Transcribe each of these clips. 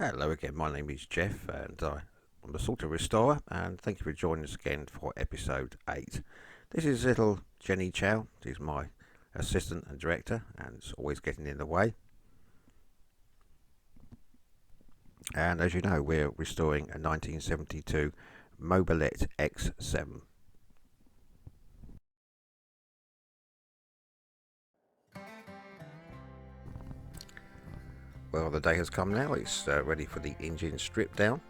Hello again, my name is Jeff and I'm the Salt Restorer, and thank you for joining us again for episode 8. This is little Jenny Chow. She's my assistant and director and is always getting in the way. And as you know, we're restoring a 1972 Mobylette X7. Well, the day has come now. It's ready for the engine strip down.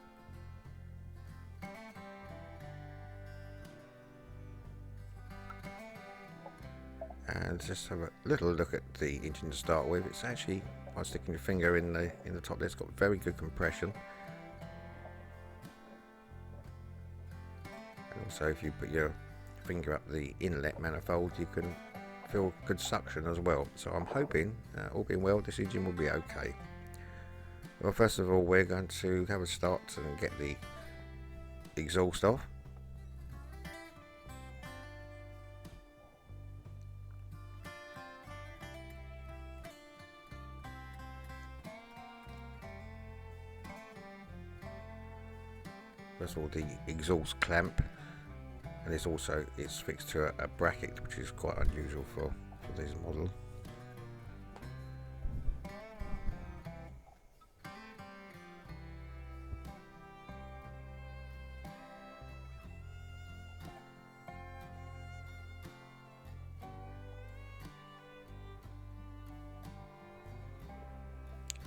And just have a little look at the engine to start with. It's actually, by sticking your finger in the top there, it's got very good compression. And also, if you put your finger up the inlet manifold, you can feel good suction as well. So I'm hoping, all being well, this engine will be okay. Well, first of all, we're going to have a start and get the exhaust off. First of all, the exhaust clamp, and it's fixed to a bracket, which is quite unusual for this model.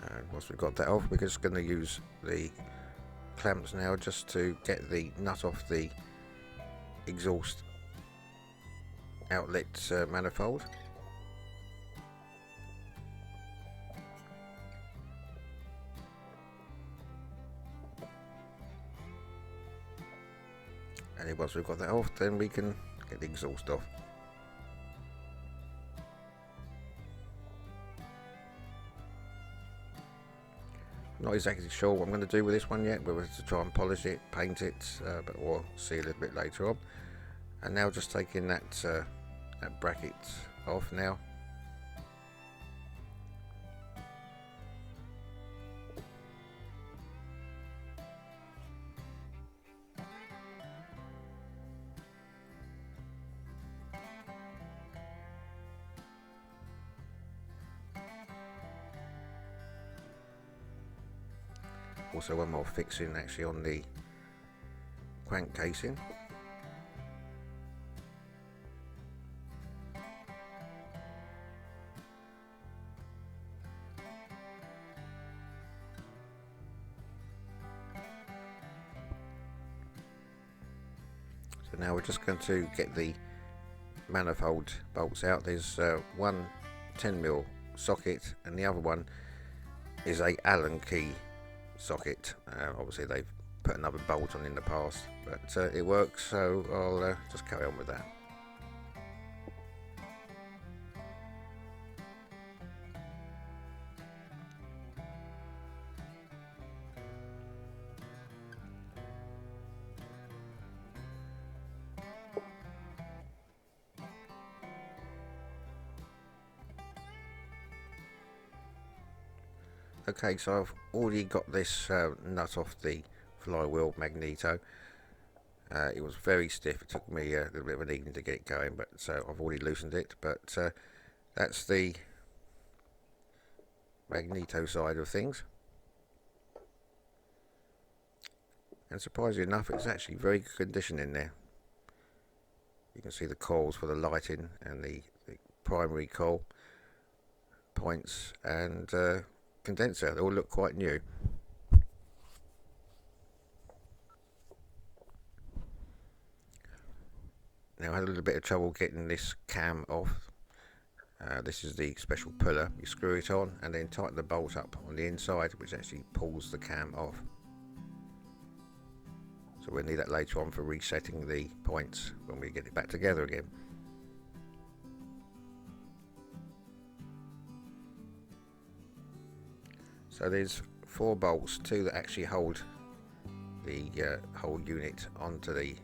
And once we've got that off, we're just going to use the clamps now just to get the nut off the exhaust outlet manifold. And then once we've got that off, then we can get the exhaust off. Not exactly sure what I'm going to do with this one yet, whether to try and polish it, paint it, or see a little bit later on. And now just taking that bracket off now. Also one more fixing actually on the crank casing. So now we're just going to get the manifold bolts out. There's one 10mm socket and the other one is a Allen key socket. Obviously they've put another bolt on in the past, but it works, so I'll just carry on with that. Okay, so I've already got this nut off the flywheel magneto. It was very stiff. It took me a little bit of an evening to get it going, but so I've already loosened it. But that's the magneto side of things. And surprisingly enough, it's actually very good condition in there. You can see the coils for the lighting and the primary coil points and condenser. They all look quite new. Now I had a little bit of trouble getting this cam off. This is the special puller. You screw it on and then tighten the bolt up on the inside, which actually pulls the cam off. So we'll need that later on for resetting the points when we get it back together again. So there's 4 bolts, 2 that actually hold the whole unit onto the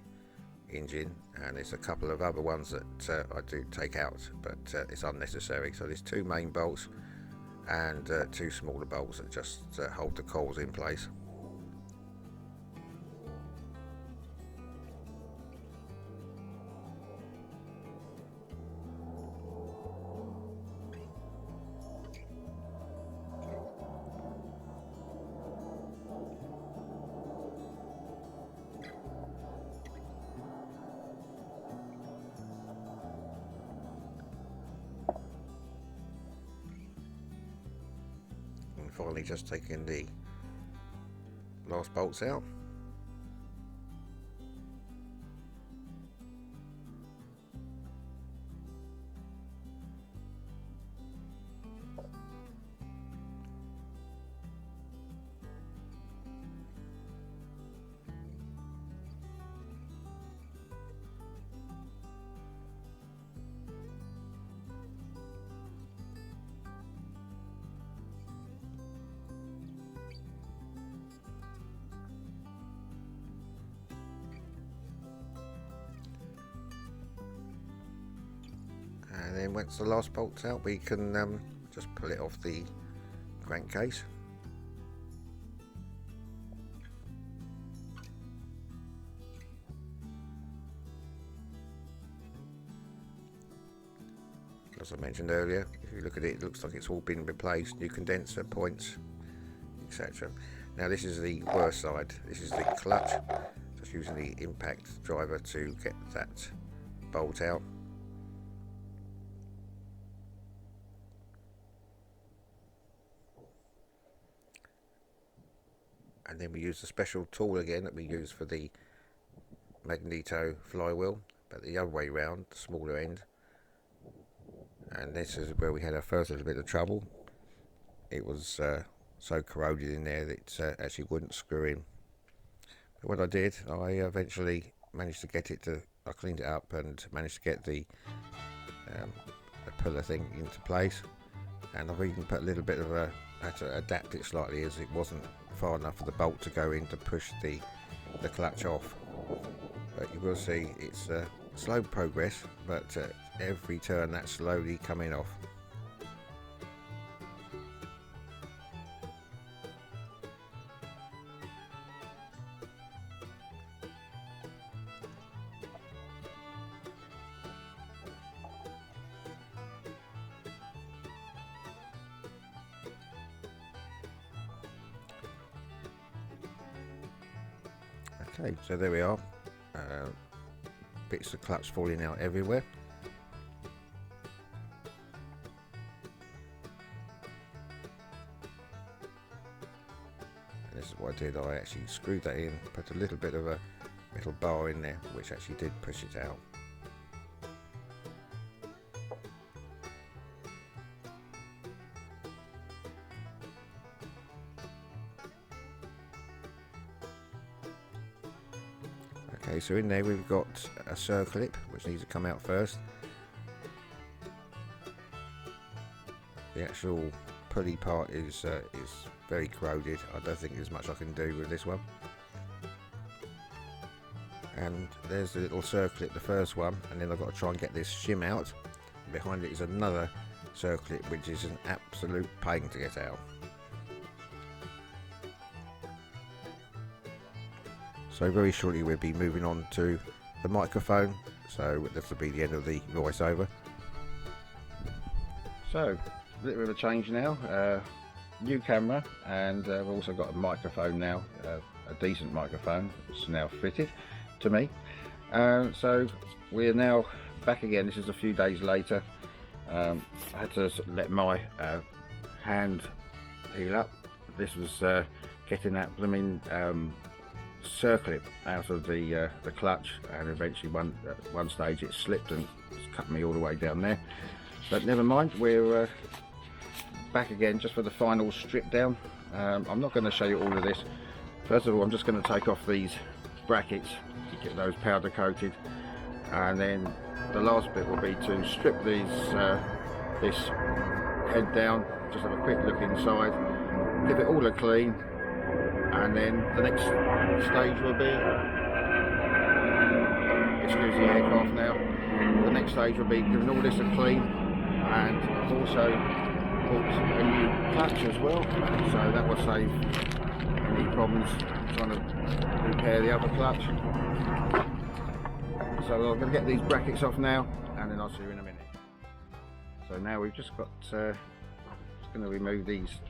engine, and there's a couple of other ones that I do take out, but it's unnecessary. So there's 2 main bolts and 2 smaller bolts that just hold the coils in place. Finally just taking the last bolts out. And then once the last bolt's out, we can just pull it off the crankcase. As I mentioned earlier, if you look at it, it looks like it's all been replaced, new condenser points, etc. Now this is the worst side. This is the clutch. Just using the impact driver to get that bolt out. And then we use the special tool again that we use for the magneto flywheel, but the other way round, the smaller end. And this is where we had our first little bit of trouble. It was so corroded in there that it actually wouldn't screw in. But what I did, I eventually managed to get it to, I cleaned it up and managed to get the puller thing into place. And I've even put a little bit of a, had to adapt it slightly as it wasn't far enough for the bolt to go in to push the clutch off. But you will see it's slow progress, but every turn that's slowly coming off. Okay, so there we are. Bits of clutch falling out everywhere. And this is what I did. I actually screwed that in, put a little bit of a metal bar in there, which actually did push it out. Okay, so in there we've got a circlip which needs to come out first. The actual pulley part is very corroded. I don't think there's much I can do with this one. And there's the little circlip, the first one, and then I've got to try and get this shim out. Behind it is another circlip which is an absolute pain to get out. So very shortly we'll be moving on to the microphone, so this will be the end of the voiceover. So, a little bit of a change now, new camera, and we've also got a microphone now, a decent microphone. It's now fitted to me. So we're now back again. This is a few days later. I had to let my hand heal up. This was getting that blooming circlip out of the clutch, and eventually one stage it slipped and it's cut me all the way down there. But never mind, we're back again just for the final strip down. I'm not going to show you all of this. First of all, I'm just going to take off these brackets to get those powder coated, and then the last bit will be to strip these this head down, just have a quick look inside, give it all a clean, and then the next stage will be, excuse the aircraft now, the next stage will be giving all this a clean, and also bought a new clutch as well, so that will save any problems trying to repair the other clutch. So I'm going to get these brackets off now, and then I'll see you in a minute. So now we've just got just going to remove these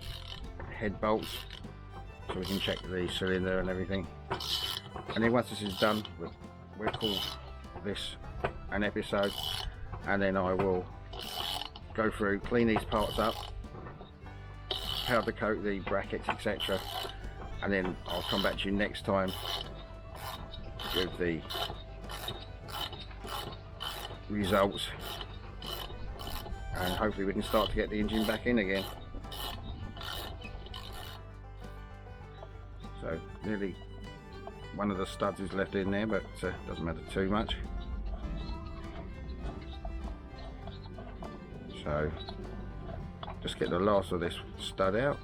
head bolts so we can check the cylinder and everything, and then once this is done we'll call this an episode, and then I will go through, clean these parts up, powder coat the brackets, etc., and then I'll come back to you next time with the results, and hopefully we can start to get the engine back in again. So nearly one of the studs is left in there, but doesn't matter too much. So just get the last of this stud out.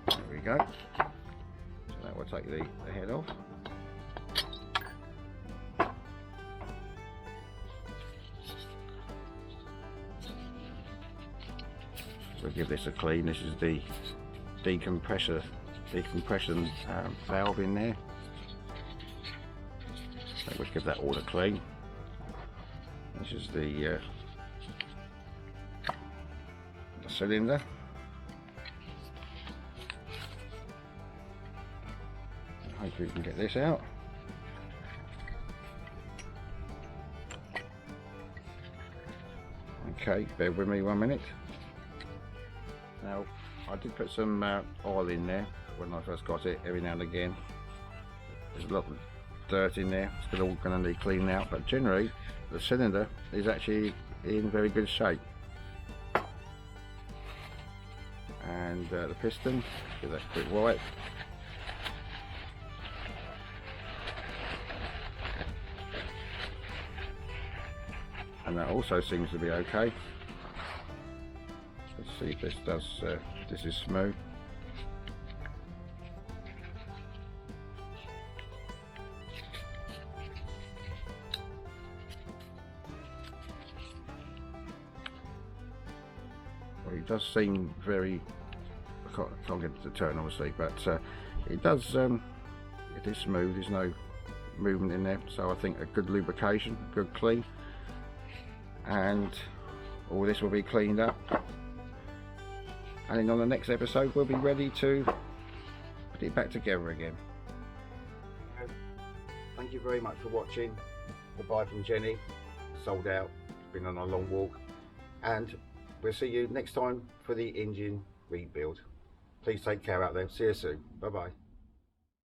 There we go. So now we'll take the head off. So give this a clean. This is the decompression valve in there. So we'll give that all a clean. This is the cylinder. Hopefully we can get this out. Okay, bear with me 1 minute. Now, I did put some oil in there when I first got it. Every now and again there's a lot of dirt in there, it's all going to need cleaning out, but generally the cylinder is actually in very good shape. And the piston, give that a quick wipe. And that also seems to be okay. Let's see if this does, this is smooth. Well, it does seem very, I can't get it to turn obviously, but it does, it is smooth, there's no movement in there, so I think a good lubrication, good clean, and all this will be cleaned up. And then on the next episode we'll be ready to put it back together again. Thank you very much for watching. Goodbye from Jenny. Sold out. Been on a long walk. And we'll see you next time for the engine rebuild. Please take care out there. See you soon. Bye bye.